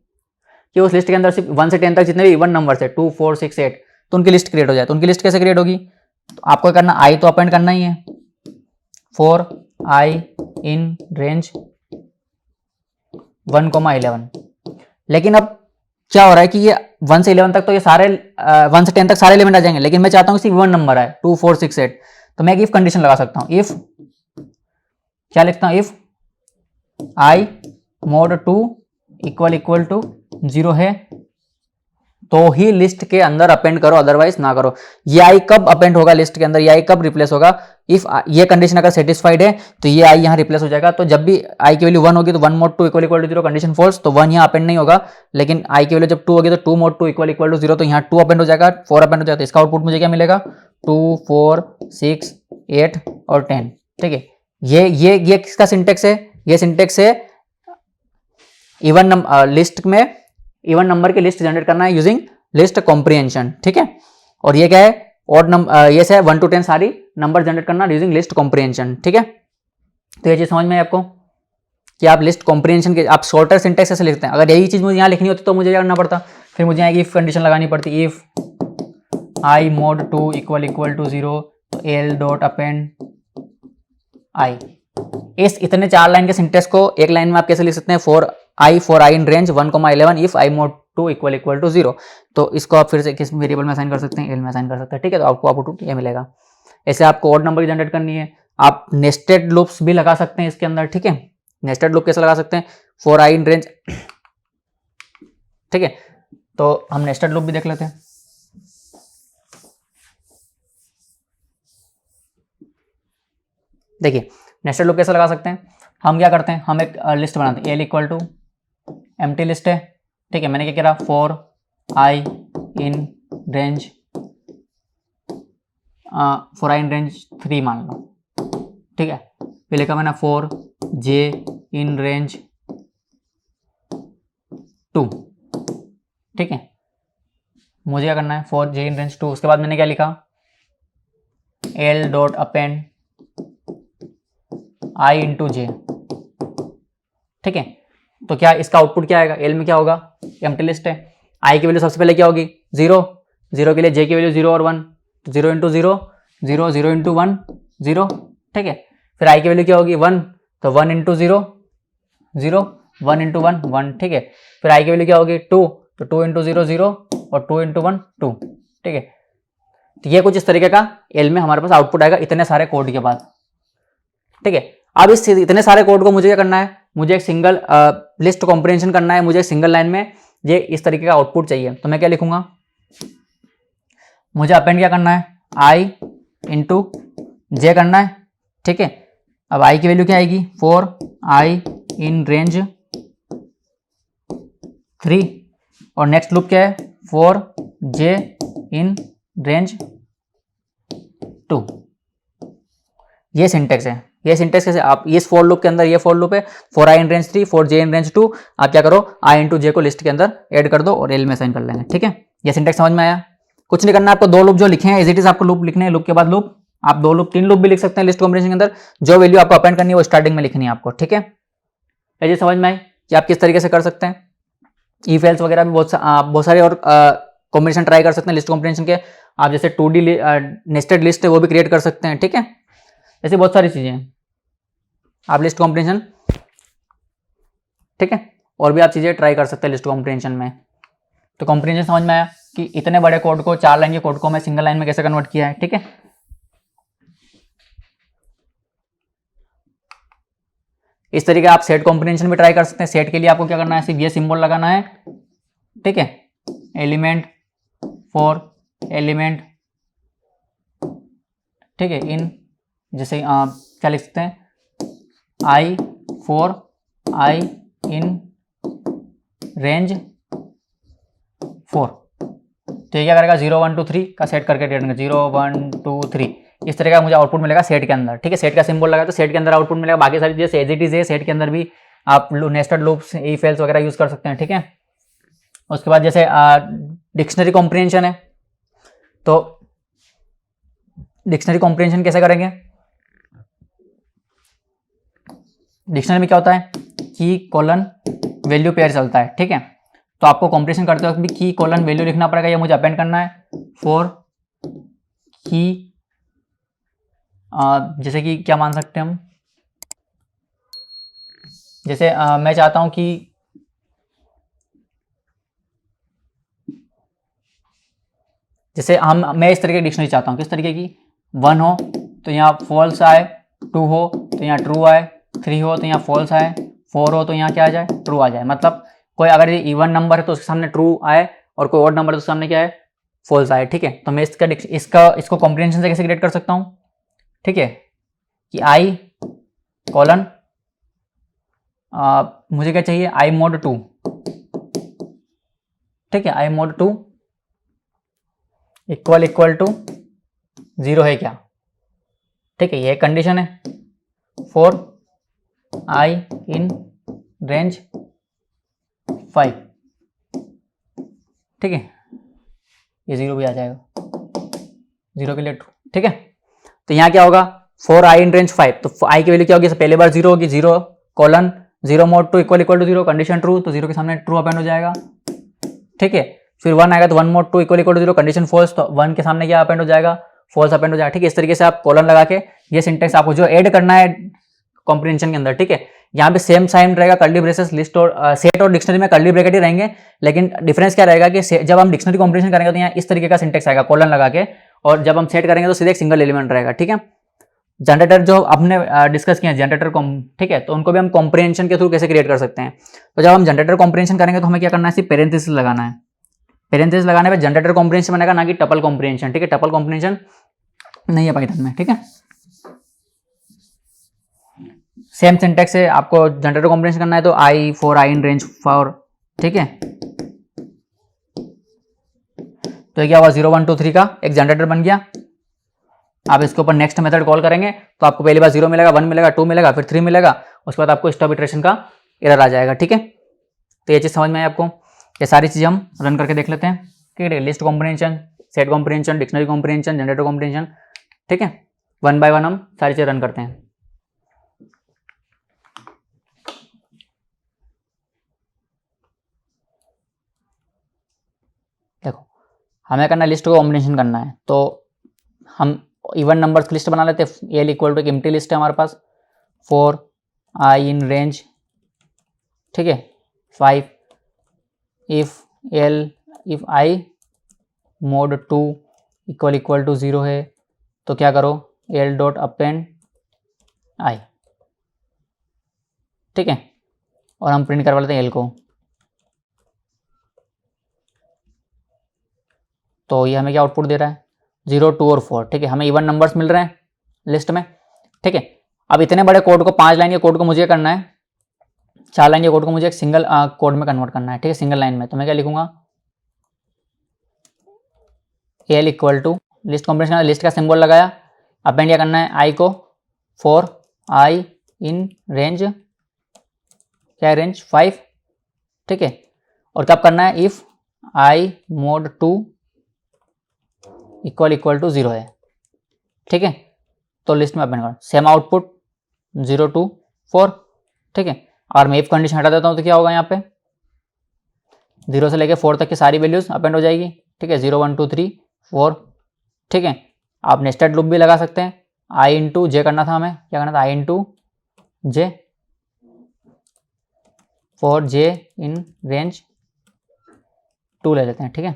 कि उस लिस्ट के अंदर सिर्फ 1 से 10 तक जितने भी इवन नंबर्स है 2 4 6 8 तो उनकी लिस्ट क्रिएट हो जाए। तो उनकी लिस्ट कैसे क्रिएट होगी, तो आपको करना, आई तो अपेंड करना ही है, फॉर आई इन रेंज 1,11। लेकिन अब क्या हो रहा है कि ये 1 से 11 तक तो ये सारे 1 से 10 तक सारे एलिमेंट आ जाएंगे, लेकिन मैं चाहता हूँ सिर्फ वन नंबर है 2 4 6 8। तो मैं एक इफ कंडीशन लगा सकता हूँ, इफ क्या लिखता हूँ, if i mod 2 equal to 0 है तो ही लिस्ट के अंदर अपेंड करो, अदरवाइज ना करो। ये आई कब अपेंड होगा लिस्ट के अंदर, ये आई कब रिप्लेस होगा, इफ ये कंडीशन अगर सेटिस्फाइड है तो ये आई यहाँ रिप्लेस हो जाएगा। तो जब भी आई की वैल्यू 1 होगी तो 1 mod 2 equal to 0 condition false, तो 1 यहाँ अपेंड नहीं होगा। लेकिन आई की वैल्यू जब 2 होगी तो 2 mod 2 इक्वल टू 0, तो यहाँ 2 अपेंड हो जाएगा, 4 अपेंड हो जाएगा। तो इसका आउटपुट मुझे क्या मिलेगा, 2 4 6 8 और 10, ठीक है। ये किसका सिंटेक्स है, ये सिंटेक्स है इवन लिस्ट में इवन नंबर की लिस्ट जनरेट करना है यूजिंग लिस्ट कॉम्प्रिहेंशन, ठीक है। और ये क्या है, ऑड नंबर, ये है 1 to 10 सारी नंबर जनरेट करना यूजिंग लिस्ट कॉम्प्रिहेंशन, ठीक है। तो ये चीज समझ में है आपको कि आप लिस्ट कॉम्प्रिहेंशन के आप शॉर्टर सिंटेक्स से लिखते हैं। अगर यही चीज मुझे यहाँ लिखनी होती तो मुझे क्या करना पड़ता, फिर मुझे यहाँ इफ कंडीशन लगानी पड़ती, if i mod 2 equal to 0 तो l डॉट अपेंड i। इस इतने 4 लाइन के सिंटेक्स को एक लाइन में आप कैसे लिख सकते हैं, for i in range 1,11 if i mod 2 equal to 0। तो इसको आप फिर से किस वेरिएबल में असाइन कर सकते हैं, l में असाइन कर सकते हैं, ठीक है। तो आपको आउटपुट ये मिलेगा। ऐसे आपको ऑड नंबर की जनरेट करनी है, आप नेस्टेड लूप्स भी लगा सकते हैं इसके अंदर, ठीक है। नेस्टेड लूप कैसे लगा सकते हैं, फॉर i इन रेंज, ठीक है। तो हम नेस्टेड लूप भी देख लेते हैं। देखिए नेस्टेड लूप कैसे लगा सकते हैं, हम क्या करते हैं, हम एक लिस्ट बनाते हैं, l equal to empty list है, ठीक है। मैंने क्या करा, फॉर i इन रेंज 3 मान लो, ठीक है। फिर लिखा मैंने फॉर j इन रेंज 2, ठीक है। मुझे क्या करना है, फॉर j इन रेंज 2। उसके बाद मैंने क्या लिखा, l dot append i into j, ठीक है। तो क्या इसका आउटपुट क्या आएगा, l में क्या होगा, एम्प्टी लिस्ट है, i की वैल्यू सबसे पहले क्या होगी 0, 0 के लिए j की वैल्यू 0 और 1, तो 0 इंटू 0 0, 0 इंटू 1 0, ठीक है। फिर i की वैल्यू क्या होगी 1, तो 1 इंटू 0 0, 1 इंटू 1 1, ठीक है। फिर i की वैल्यू क्या होगी 2, तो 2 इंटू 0 0 और 2 इंटू 1 2, ठीक है। तो ये कुछ इस तरीके का l में हमारे पास आउटपुट आएगा इतने सारे कोड के बाद, ठीक है। अब इस इतने सारे कोड को मुझे क्या करना है, मुझे एक सिंगल लिस्ट कॉम्प्रिहेंशन करना है, मुझे एक सिंगल लाइन में ये इस तरीके का आउटपुट चाहिए। तो मैं क्या लिखूंगा, मुझे अपेंड क्या करना है, i इंटू जे करना है, ठीक है। अब i की वैल्यू क्या आएगी, फॉर i इन रेंज 3 और नेक्स्ट लूप क्या है, फॉर j इन रेंज 2। ये सिंटेक्स है, ये सिंटेक्स कैसे आप इस फॉर लूप के अंदर, ये फॉर लूप है, for i in range 3 for j in range 2, आप क्या करो i इंटू जे को लिस्ट के अंदर ऐड कर दो और l में असाइन कर लेंगे, ठीक है। ये सिंटेक्स समझ में आया। कुछ नहीं करना आपको, 2 लूप जो लिखे हैं एज इट इज आपको लूप लिखने हैं, लूप के बाद लूप, आप 2 लूप 3 लूप भी लिख सकते हैं लिस्ट कॉम्बिनेशन के अंदर, जो वैल्यू आपको अपेंड करनी है वो स्टार्टिंग में लिखनी है आपको, ठीक है। ये समझ में आई कि आप किस तरीके से कर सकते हैं। इफ एल्स वगैरह भी बहुत सारे और कॉम्बिनेशन ट्राई कर सकते हैं लिस्ट कॉम्बिनेशन के। आप जैसे 2D नेस्टेड लिस्ट है वो भी क्रिएट कर सकते हैं, ठीक है। ऐसी बहुत सारी चीजें हैं, आप लिस्ट कॉम्प्रिहेंशन, ठीक है, और भी आप चीजें ट्राई कर सकते हैं लिस्ट कॉम्प्रिहेंशन में। तो कॉम्प्रिहेंशन समझ में आया कि इतने बड़े कोड को, 4 लाइन के कोड को मैं सिंगल लाइन में कैसे कन्वर्ट किया है, ठीक है। इस तरीके आप सेट कॉम्प्रिहेंशन भी ट्राई कर सकते हैं। सेट के लिए आपको क्या करना है, सिर्फ ये सिंबल लगाना है, ठीक है, एलिमेंट फॉर एलिमेंट, ठीक है, इन जैसे क्या लिख सकते हैं, i for i in range 4। तो ये क्या करेगा, 0 1 2 3 का सेट करके डेट 0 1 2 3 इस तरह का मुझे आउटपुट मिलेगा सेट के अंदर, ठीक है। सेट का सिंबल लगा तो सेट के अंदर आउटपुट मिलेगा। बाकी सारी चीजें एज इट इज है, सेट के अंदर भी आप नेस्टेड लूप्स, इफ एल्स वगैरह यूज कर सकते हैं, ठीक है। उसके बाद जैसे डिक्शनरी कॉम्प्रिहेंशन है, तो डिक्शनरी कॉम्प्रिहेंशन कैसे करेंगे, डिक्शनरी में क्या होता है, की कोलन वैल्यू पेयर चलता है, ठीक है। तो आपको कॉम्प्रिहेंशन करते वक्त भी की कोलन वैल्यू लिखना पड़ेगा, या मुझे अपेंड करना है फॉर की, जैसे कि क्या मान सकते हैं हम, जैसे मैं चाहता हूं कि जैसे मैं इस तरीके की डिक्शनरी चाहता हूं, किस तरीके की, 1 हो तो यहाँ फॉल्स आए, 2 हो तो यहाँ ट्रू आए, 3 हो तो यहाँ फॉल्स आए, 4 हो तो यहाँ क्या आ जाए, ट्रू आ जाए। मतलब कोई अगर ये इवन नंबर है तो उसके सामने ट्रू आए, और कोई ऑड नंबर है तो उसके सामने क्या है, फॉल्स आए, ठीक है। तो मैं इसको कॉम्प्रिहेंशन से कैसे क्रिएट कर सकता हूँ, ठीक है, कि i कॉलन मुझे क्या चाहिए, i mod 2, ठीक है, i mod 2 इक्वल टू 0 है क्या, ठीक है, ये कंडीशन है, फॉर i इन रेंज 5, ठीक है, ये 0 भी आ जाएगा, 0 के लिए ट्रू, ठीक है। तो यहाँ क्या होगा 4i इन रेंज 5, तो i की वैल्यू क्या होगी, पहले बार 0 होगी, 0 colon 0 mod 2 equal to 0, condition true, तो 0 के सामने ट्रू अपेंड हो जाएगा, ठीक है। फिर 1 आएगा तो 1 mod 2 equal to 0, condition false, तो 1 के सामने क्या अपेंड हो जाएगा, फॉल्स अपेंड हो जाएगा, ठीक है। इस तरीके से आप कॉलन लगा के ये सिंटेक्स आपको जो ऐड करना है कॉम्प्रिहेंशन के अंदर, ठीक है। यहाँ पे सेम साइन रहेगा, कर्ली ब्रेसेस, लिस्ट और सेट और डिक्शनरी में कर्ली ब्रैकेट ही रहेंगे, लेकिन डिफरेंस क्या रहेगा कि जब हम डिक्शनरी कॉम्प्रिहेंशन करेंगे तो यहाँ इस तरीके का सिंटेक्स आएगा कॉलन लगा के, और जब हम सेट करेंगे तो सीधे एक सिंगल एलिमेंट रहेगा, ठीक है। जनरेटर जो हमने डिस्कस किया जनरेटर, ठीक है, तो उनको भी हम कॉम्प्रिहेंशन के थ्रू कैसे क्रिएट कर सकते हैं। तो जब हम जनरेटर कॉम्प्रिहेंशन करेंगे तो हमें क्या करना है, सिर्फ पेरेंथेसिस लगाना है, पेरेंथेसिस लगाने पे जनरेटर कॉम्प्रिहेंशन बनेगा, ना कि टपल कॉम्प्रिहेंशन, ठीक है। टपल कॉम्प्रिहेंशन नहीं है पाइथन में, ठीक है। सेम सिंटेक्स है, आपको जनरेटर कॉम्प्रिहेंशन करना है तो i इन रेंज 4, ठीक है। तो ये क्या हुआ 0 1 2 3 का एक जनरेटर बन गया। आप इसके ऊपर नेक्स्ट मेथड कॉल करेंगे तो आपको पहली बार 0 मिलेगा, 1 मिलेगा, 2 मिलेगा, फिर 3 मिलेगा, उसके बाद आपको स्टॉप इटरेशन का एरर आ जाएगा, ठीक है। तो ये चीज़ समझ में आई आपको, ये सारी चीज़ हम रन करके देख लेते हैं, ठीक है। List comprehension, set comprehension, dictionary comprehension, generator comprehension, ठीक है। 1 बाय 1 हम सारी चीज़ रन करते हैं। देखो हमें करना है लिस्ट को कॉम्बिनेशन करना है, तो हम इवन नंबर्स की लिस्ट बना लेते हैं। एल इक्वल टू एक एम्प्टी लिस्ट है हमारे पास, 4i इन रेंज, ठीक है, 5 if i mod 2 equal to 0 है तो क्या करो l डॉट अपेंड i, ठीक है। और हम प्रिंट करवा लेते हैं l को, तो ये हमें क्या आउटपुट दे रहा है 0 2 और 4, ठीक है। हमें इवन नंबर्स मिल रहे हैं लिस्ट में, ठीक है। अब इतने बड़े कोड को 5 लाइन के कोड को मुझे करना है, 4 लाइन के कोड को मुझे एक सिंगल कोड में कन्वर्ट करना है, ठीक है, सिंगल लाइन में। तो मैं क्या लिखूंगा l equal to list combination, list का सिंबल लगाया, अपेंड क्या करना है आई को 4i इन रेंज, क्या रेंज 5, ठीक है। और कब करना है if i mod 2 equal to 0 है, ठीक है। तो लिस्ट में अपेंड कर, सेम आउटपुट 0 2 4, ठीक है। और मैं इफ कंडीशन हटा देता हूँ तो क्या होगा यहाँ पे 0 से लेके 4 तक की सारी वैल्यूज अपेंड हो जाएगी, ठीक है। 0 1 2 3 4, ठीक है। आप नेस्टेड लूप भी लगा सकते हैं, i इंटू जे करना था हमें, क्या करना था i into J, 4j in range 2 ले लेते हैं, ठीक है।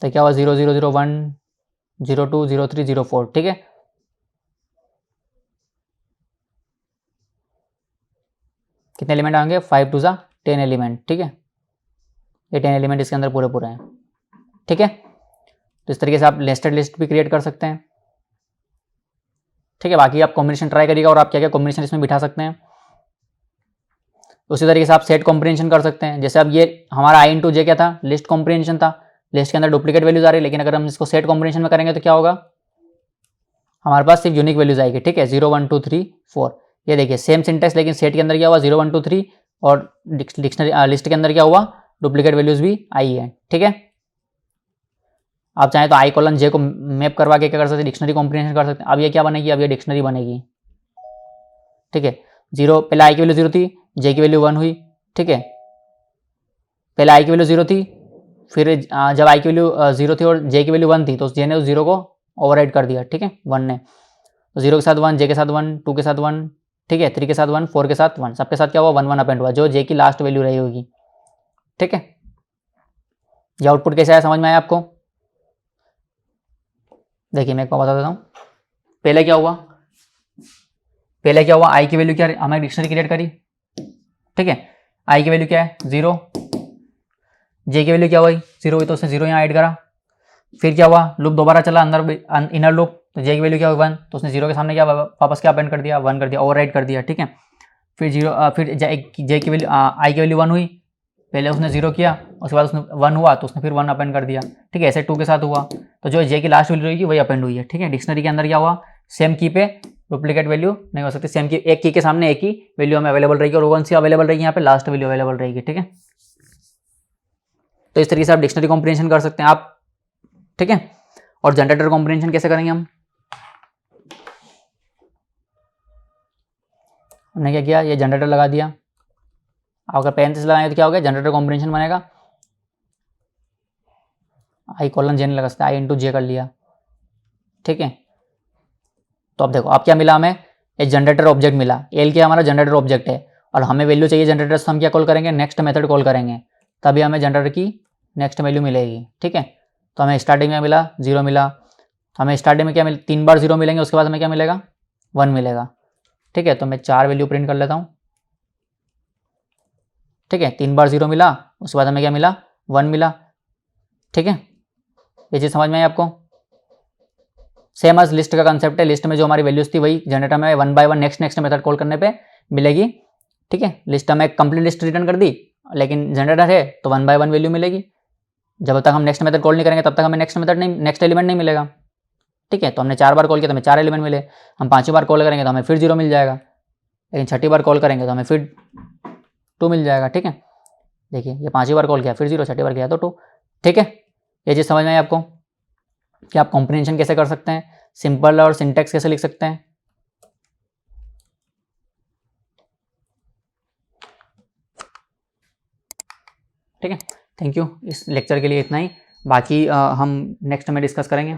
तो क्या हुआ 0 0 0 1 0 2 0 3 0 4, ठीक है। कितने एलिमेंट आएंगे 5 2 सा 10 एलिमेंट, ठीक है। ये 10 एलिमेंट इसके अंदर पूरे हैं, ठीक है। तो इस तरीके से आप नेस्टेड लिस्ट भी क्रिएट कर सकते हैं, ठीक है। बाकी आप कॉम्बिनेशन ट्राई करिएगा और आप क्या क्या कॉम्बिनेशन इसमें बिठा सकते हैं। उसी तरीके से आप सेट कॉम्प्रिहेंशन कर सकते हैं। जैसे अब ये हमारा i इंटू जे क्या था, लिस्ट कॉम्प्रिहेंशन था, लिस्ट के अंदर डुप्लीकेट वैल्यूज आ रही है, लेकिन अगर हम इसको सेट कॉम्प्रिहेंशन में करेंगे तो क्या होगा हमारे पास सिर्फ यूनिक वैल्यूज आएगी, ठीक है। 0 1 2 3 4, ये देखिए सेम सिंटेक्स, लेकिन सेट के अंदर क्या हुआ 0 1 2 3, और डिक्शनरी लिस्ट के अंदर क्या हुआ डुप्लीकेट वैल्यूज भी आई है, ठीक है। आप चाहें तो i कॉलन जे को मैप करवा के क्या कर सकते हैं, डिक्शनरी कॉम्प्रिहेंशन कर सकते हैं। अब ये क्या बनेगी, अब ये डिक्शनरी बनेगी, ठीक है। 0 पहले i की वैल्यू 0 थी, j की वैल्यू 1 हुई, ठीक है। पहले i की वैल्यू 0 थी, फिर जब i की वैल्यू 0 थी और j की वैल्यू 1 थी तो j ने उस 0 को ओवरराइड कर दिया, ठीक है, 1 ने। तो 0 के साथ 1, j के साथ 1, 2 के साथ 1, ठीक है, 3 के साथ 1, 4 के साथ 1, सबके साथ क्या हुआ 1 1 अपेंड हुआ, जो j की लास्ट वैल्यू रही होगी, ठीक है। ये आउटपुट कैसे आया समझ में आया आपको? देखिए मैं आपको बता देता हूँ। पहले क्या हुआ i की वैल्यू क्या, हमें डिक्शनरी क्रिएट करी, ठीक है। i की वैल्यू क्या है 0, j की वैल्यू क्या हुई 0 हुई तो उसने 0 यहाँ ऐड करा। फिर क्या हुआ लूप दोबारा चला अंदर इनर लूप, तो j की वैल्यू क्या हुई 1, तो उसने 0 के सामने क्या वापस क्या अपेंड कर दिया 1 कर दिया, ओवरराइड कर दिया, ठीक है। फिर फिर j की वैल्यू i की वैल्यू 1 हुई, पहले उसने 0 किया, उसके बाद उसने 1 हुआ तो उसने फिर 1 अपेंड कर दिया, ठीक है। ऐसे 2 के साथ हुआ, तो जो j की लास्ट वैल्यू रहेगी वही अपेंड हुई है, ठीक है। डिक्शनरी के अंदर क्या हुआ सेम की पे डुप्लीकेट वैल्यू नहीं हो सकती, सेम की एक की के सामने एक ही वैल्यू हमें अवेलेबल रहेगी और वो कौन सी अवेलेबल रहेगी यहाँ पे, लास्ट वैल्यू अवेलेबल रहेगी, ठीक है। तो इस तरीके से आप डिक्शनरी कॉम्प्रिहेंशन कर सकते हैं आप, ठीक है। और जनरेटर कॉम्प्रिहेंशन कैसे करेंगे हमने क्या किया, ये जनरेटर लगा दिया, अगर पेरेंथेसिस लगाएंगे तो क्या हो गया, जनरेटर कॉम्प्रिहेंशन बनेगा, आई कॉलन जे नहीं लगा सकते, आई इंटू जे कर लिया, ठीक है। तो अब देखो अब क्या मिला हमें, एक जनरेटर ऑब्जेक्ट मिला, एल क्या हमारा जनरेटर ऑब्जेक्ट है, और हमें वैल्यू चाहिए जनरेटर, तो हम क्या कॉल करेंगे, नेक्स्ट मेथड कॉल करेंगे, तभी हमें जनरेटर की नेक्स्ट वैल्यू मिलेगी, ठीक है। तो हमें स्टार्टिंग में मिला 0 मिला, हमें स्टार्टिंग में क्या मिला, 3 बार 0 मिलेंगे, उसके बाद हमें क्या मिलेगा, 1 मिलेगा, ठीक है। तो मैं 4 वैल्यू प्रिंट कर लेता हूँ, ठीक है। 3 बार 0 मिला, उसके बाद हमें क्या मिला, 1 मिला, ठीक है। ये चीज़ समझ में आई आपको। सेम एज लिस्ट का कंसेप्ट है, लिस्ट में जो हमारी वैल्यूज थी वही जनरेटर में 1 बाय 1 नेक्स्ट मेथड कॉल करने पे मिलेगी, ठीक है। लिस्ट में एक कंप्लीट लिस्ट रिटर्न कर दी, लेकिन जनरेटर है तो 1 बाय 1 वैल्यू मिलेगी, जब तक हम नेक्स्ट मेथड कॉल नहीं करेंगे तब तक हमें नेक्स्ट एलिमेंट नहीं मिलेगा, ठीक है। तो हमने 4 बार कॉल किया तो हमें 4 एलिमेंट मिले, हम 5वीं बार कॉल करेंगे तो हमें फिर 0 मिल जाएगा, लेकिन 6ठी बार कॉल करेंगे तो हमें फिर 2 मिल जाएगा, ठीक है। देखिए ये 5वीं बार कॉल किया फिर 0, 6ठी बार किया तो 2, ठीक है। ये चीज़ समझ में आई आपको कि आप कॉम्प्रिहेंशन कैसे कर सकते हैं, सिंपल और सिंटेक्स कैसे लिख सकते हैं, ठीक है। थैंक यू, इस लेक्चर के लिए इतना ही, बाकी हम नेक्स्ट में डिस्कस करेंगे।